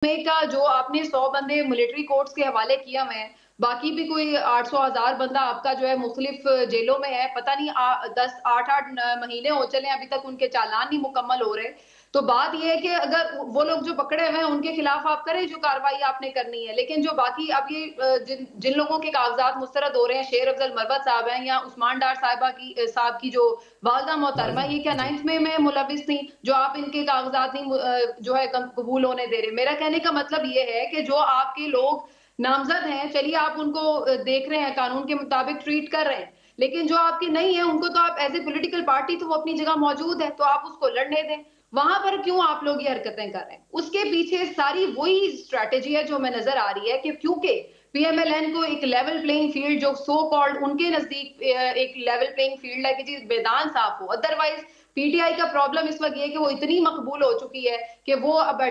का जो आपने 100 बंदे मिलिट्री कोर्ट्स के हवाले किया हुए हैं, बाकी भी कोई 800,000 बंदा आपका जो है मुख्तलिफ जेलों में है, पता नहीं 10 8-8 महीने हो चले अभी तक उनके चालान नहीं मुकम्मल हो रहे। तो बात ये है कि अगर वो लोग जो पकड़े हुए हैं उनके खिलाफ आप करें जो कार्रवाई आपने करनी है, लेकिन जो बाकी अब ये जिन जिन लोगों के कागजात मुस्तरद हो रहे हैं, शेर अफजल मरवत साहब हैं या उस्मान डार साहब की जो वालदा मोहतरमा, ये क्या 9th में मुलविस थी जो आप इनके कागजात नहीं जो है कबूल होने दे रहे। मेरा कहने का मतलब ये है कि जो आपके लोग नामजद हैं, चलिए आप उनको देख रहे हैं, कानून के मुताबिक ट्रीट कर रहे हैं, लेकिन जो आपके नहीं है उनको तो आप एज ए पॉलिटिकल पार्टी तो वो अपनी जगह मौजूद है, तो आप उसको लड़ने दें। वहां पर क्यों आप लोग ये हरकतें कर रहे हैं? उसके पीछे सारी वही स्ट्रैटेजी है जो हमें नजर आ रही है कि क्योंकि पीएमएलएन को एक लेवल प्लेइंग फील्ड जो सो कॉल्ड उनके नजदीक एक लेवल प्लेइंग फील्ड है कि जी मैदान साफ हो। अदरवाइज पीटीआई का प्रॉब्लम इस वक्त ये है कि वो इतनी मकबूल हो चुकी है कि वो अब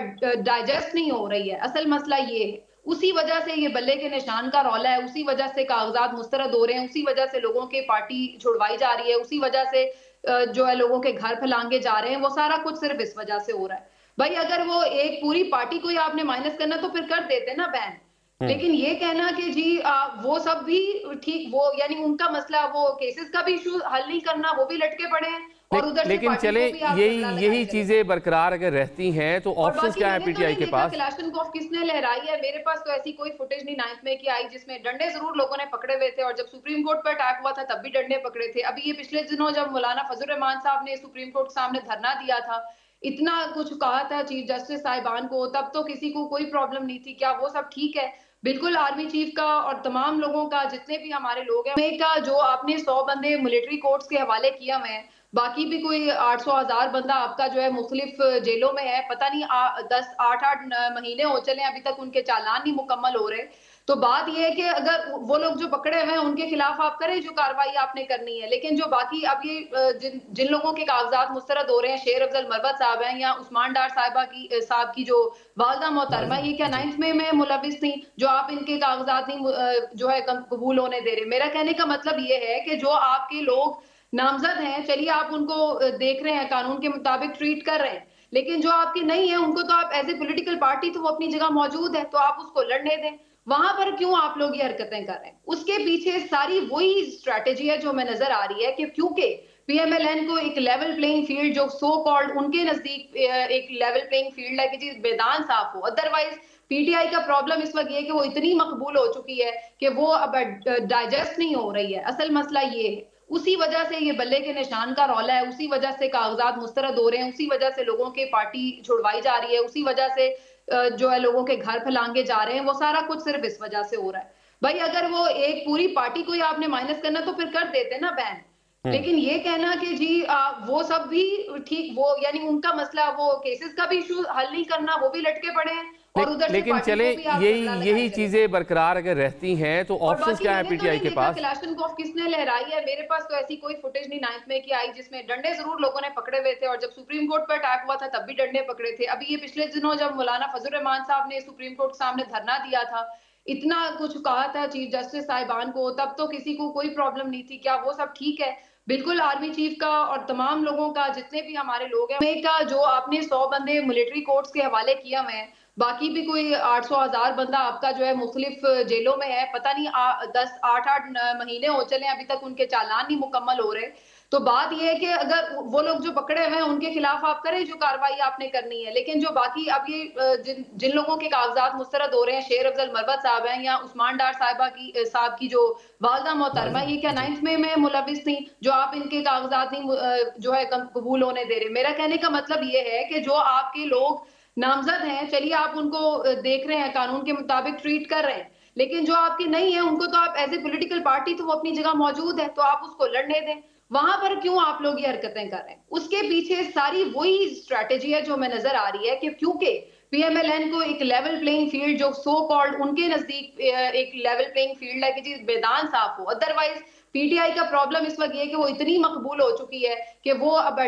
डाइजेस्ट नहीं हो रही है। असल मसला ये है, उसी वजह से ये बल्ले के निशान का रौला है, उसी वजह से कागजात मुस्तरद हो रहे हैं, उसी वजह से लोगों की पार्टी छुड़वाई जा रही है, उसी वजह से जो है लोगों के घर फैलांगे जा रहे हैं। वो सारा कुछ सिर्फ इस वजह से हो रहा है। भाई अगर वो एक पूरी पार्टी को ही आपने माइनस करना तो फिर कर देते ना बैन। लेकिन ये कहना कि जी वो सब भी ठीक, वो यानी उनका मसला, वो केसेस का भी इशू हल नहीं करना, वो भी लटके पड़े हैं, और उधर से लेकिन पार्टी चले को भी आप यही झगड़ा लगाए यही चले जा चीजें बरकरार अगर रहती हैं तो और ऑप्शंस बाकी क्या है मैंने तो पीटीआई नहीं के देखा पास? क्लाशनकोफ किसने लहराई है। मेरे पास तो ऐसी कोई फुटेज नहीं 9th में की आई जिसमें डंडे जरूर लोगों ने पकड़े हुए थे, और जब सुप्रीम कोर्ट पर अटैक हुआ था तब भी डंडे पकड़े थे। अभी ये पिछले दिनों जब मौलाना फजल रहमान साहब ने सुप्रीम कोर्ट के सामने धरना दिया था, इतना कुछ कहा था चीफ जस्टिस साहिबान को, तब तो किसी को कोई प्रॉब्लम नहीं थी। क्या वो सब ठीक है? बिल्कुल आर्मी चीफ का और तमाम लोगों का, जितने भी हमारे लोग हैं का जो आपने 100 बंदे मिलिट्री कोर्ट्स के हवाले किया हुए हैं, बाकी भी कोई 800,000 बंदा आपका जो है मुख्तलिफ जेलों में है, पता नहीं 10 8-8 महीने हो चले अभी तक उनके चालान नहीं मुकम्मल हो रहे। तो बात यह है कि अगर वो लोग जो पकड़े हुए हैं उनके खिलाफ आप करें जो कार्रवाई आपने करनी है, लेकिन जो बाकी अब ये जिन जिन लोगों के कागजात मुस्तरद हो रहे हैं, शेर अफजल मरवत साहब हैं या उस्मान डार साहब की जो वालदा मोहतरमा, ये क्या 9th में मुलविस थी जो आप इनके कागजात नहीं जो है कबूल होने दे रहे। मेरा कहने का मतलब ये है कि जो आपके लोग नामजद हैं, चलिए आप उनको देख रहे हैं, कानून के मुताबिक ट्रीट कर रहे हैं, लेकिन जो आपके नहीं है उनको तो आप एज ए पॉलिटिकल पार्टी तो वो अपनी जगह मौजूद है, तो आप उसको लड़ने दें। वहां पर क्यों आप लोग ये हरकतें कर रहे हैं? उसके पीछे सारी वही स्ट्रैटेजी है जो हमें नजर आ रही है कि क्योंकि पीएमएलएन को एक लेवल प्लेइंग फील्ड जो सो कॉल्ड उनके नजदीक एक लेवल प्लेइंग फील्ड है कि जी मैदान साफ हो। अदरवाइज पीटीआई का प्रॉब्लम इस वक्त ये है कि वो इतनी मकबूल हो चुकी है कि वो अब डाइजेस्ट नहीं हो रही है। असल मसला ये है, उसी वजह से ये बल्ले के निशान का रौला है, उसी वजह से कागजात मुस्तरद हो रहे हैं, उसी वजह से लोगों की पार्टी छुड़वाई जा रही है, उसी वजह से जो है लोगों के घर फैलांगे जा रहे हैं। वो सारा कुछ सिर्फ इस वजह से हो रहा है। भाई अगर वो एक पूरी पार्टी को ही आपने माइनस करना तो फिर कर देते ना बैन। लेकिन ये कहना कि जी वो सब भी ठीक, वो यानी उनका मसला, वो केसेस का भी इशू हल नहीं करना, वो भी लटके पड़े हैं, और उधर से लेकिन पार्टी चले को भी आप यही झगड़ा लगाए यही चले जा चीजें बरकरार अगर रहती हैं तो और ऑप्शंस बाकी क्या है मैंने तो पीटीआई नहीं के देखा पास? क्लाशनकोफ किसने लहराई है। मेरे पास तो ऐसी कोई फुटेज नहीं 9th में की आई जिसमें डंडे जरूर लोगों ने पकड़े हुए थे, और जब सुप्रीम कोर्ट पर अटैक हुआ था तब भी डंडे पकड़े थे। अभी ये पिछले दिनों जब मौलाना फजल रहमान साहब ने सुप्रीम कोर्ट के सामने धरना दिया था, इतना कुछ कहा था चीफ जस्टिस साहिबान को, तब तो किसी को कोई प्रॉब्लम नहीं थी। क्या वो सब ठीक है? बिल्कुल आर्मी चीफ का और तमाम लोगों का, जितने भी हमारे लोग हैं का जो आपने 100 बंदे मिलिट्री कोर्ट्स के हवाले किया हुए हैं, बाकी भी कोई 800,000 बंदा आपका जो है मुख्तलिफ जेलों में है, पता नहीं 10 8-8 महीने हो चले अभी तक उनके चालान नहीं मुकम्मल हो रहे। तो बात यह है कि अगर वो लोग जो पकड़े हुए हैं उनके खिलाफ आप करें जो कार्रवाई आपने करनी है, लेकिन जो बाकी अब ये जिन लोगों के कागजात मुस्तरद हो रहे हैं, शेर अफजल मरवत साहब हैं या उस्मान डार साहब की जो वालदा मोहतरमा, ये क्या 9th में मुलविस थी जो आप इनके कागजात नहीं जो है कबूल होने दे रहे। मेरा कहने का मतलब ये है कि जो आपके लोग नामजद हैं, चलिए आप उनको देख रहे हैं, कानून के मुताबिक ट्रीट कर रहे हैं, लेकिन जो आपके नहीं है उनको तो आप एज ए पॉलिटिकल पार्टी तो वो अपनी जगह मौजूद है, तो आप उसको लड़ने दें। वहां पर क्यों आप लोग ये हरकतें कर रहे हैं? उसके पीछे सारी वही स्ट्रैटेजी है जो हमें नजर आ रही है कि क्योंकि पीएमएलएन को एक लेवल प्लेइंग फील्ड जो सो कॉल्ड उनके नजदीक एक लेवल प्लेइंग फील्ड है कि जी मैदान साफ हो। अदरवाइज पीटीआई का प्रॉब्लम इस वक्त ये है कि वो इतनी मकबूल हो चुकी है कि वो अब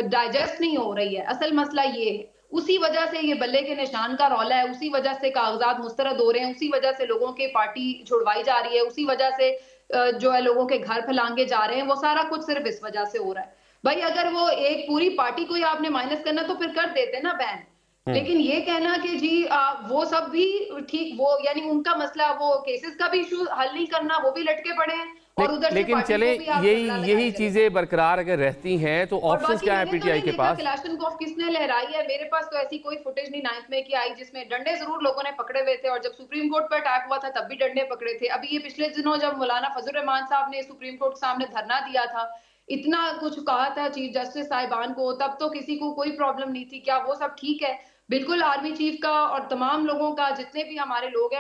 डाइजेस्ट नहीं हो रही है। असल मसला ये है, उसी वजह से ये बल्ले के निशान का रौला है, उसी वजह से कागजात मुस्तरद हो रहे हैं, उसी वजह से लोगों की पार्टी छुड़वाई जा रही है, उसी वजह से जो है लोगों के घर फैलांगे जा रहे हैं। वो सारा कुछ सिर्फ इस वजह से हो रहा है। भाई अगर वो एक पूरी पार्टी को ही आपने माइनस करना तो फिर कर देते ना बैन। लेकिन ये कहना कि जी वो सब भी ठीक, वो यानी उनका मसला, वो केसेस का भी इशू हल नहीं करना, वो भी लटके पड़े हैं और उधर से लेकिन पार्टी चले, को भी आप यही झगड़ा लगाए यही चले जा चीजें रहे हैं। बरकरार अगर रहती हैं तो और ऑप्शंस बाकी क्या है मैंने तो पीटीआई नहीं के देखा पास? कलाशनकोफ किसने लहराई है, मेरे पास तो ऐसी कोई फुटेज नहीं 9th में की आई जिसमें डंडे जरूर लोगों ने पकड़े हुए थे, और जब सुप्रीम कोर्ट पर अटैक हुआ था तब भी डंडे पकड़े थे। अभी ये पिछले दिनों जब मौलाना फजल रहमान साहब ने सुप्रीम कोर्ट के सामने धरना दिया था, इतना कुछ कहा था चीफ जस्टिस साहिबान को, तब तो किसी को कोई प्रॉब्लम नहीं थी। क्या वो सब ठीक है? बिल्कुल आर्मी चीफ का और तमाम लोगों का, जितने भी हमारे लोग हैं